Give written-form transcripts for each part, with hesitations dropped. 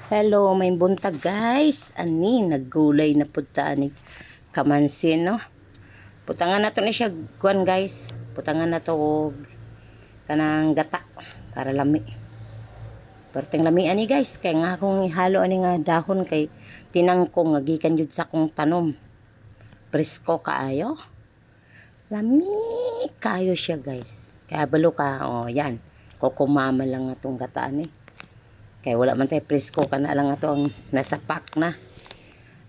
Hello, may buntag guys. Ani, naggulay na punta ni kamansin, no? Putangan na to ni siya, kuan guys. Putangan na to og kanang gata para lami. Perting lami ani guys, kay nga akong ihalo ani nga dahon kay tinangkong nga gikan jud sa akong tanom. Presko kaayo. Lami kayo siya guys. Kaya balo ka, oh yan. Kukumama lang atong gata ani. Kaya wala man tayo presko ka na lang ato ang nasa pack na.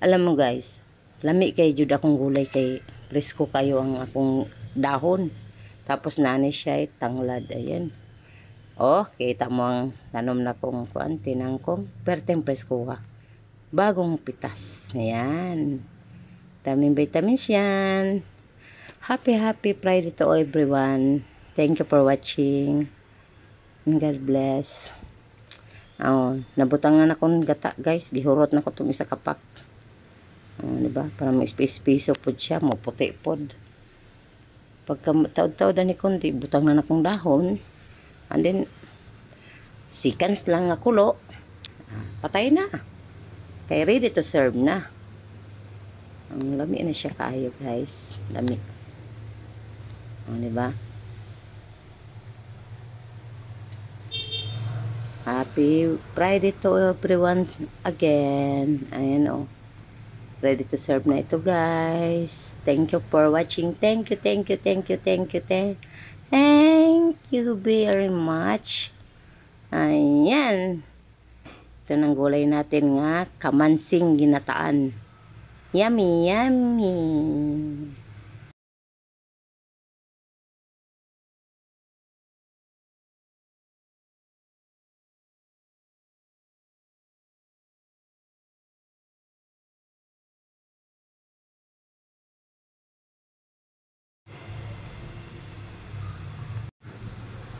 Alam mo guys, lami kay jud akong gulay kay presko kayo ang akong dahon. Tapos nani siya tanglad ayan. Oh, kita mo ang tanom na kong kuan tinangkong perteng presko ha. Bagong pitas. Ayan. Daming vitamins yan. Happy Friday to everyone. Thank you for watching. And God bless. Oh, nabutang na akong gata guys, gihurot na ko itong isa kapak. Oh, diba? Para may space-space po siya, mo puti pod. Pagka taod-taod ni kundi, butang na akong dahon. And then, seconds lang nga kulo. Patay na. Kaya ready to serve na. Ang lami na siya kaayo guys. Lami. Oh, diba? Happy Friday to everyone again. Ayan o. Ready to serve na ito guys. Thank you for watching. Thank you very much. Ayan. Ito ng gulay natin nga. Kamansing ginataan. Yummy.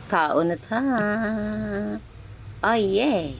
Kaon na ta. Oh yeah.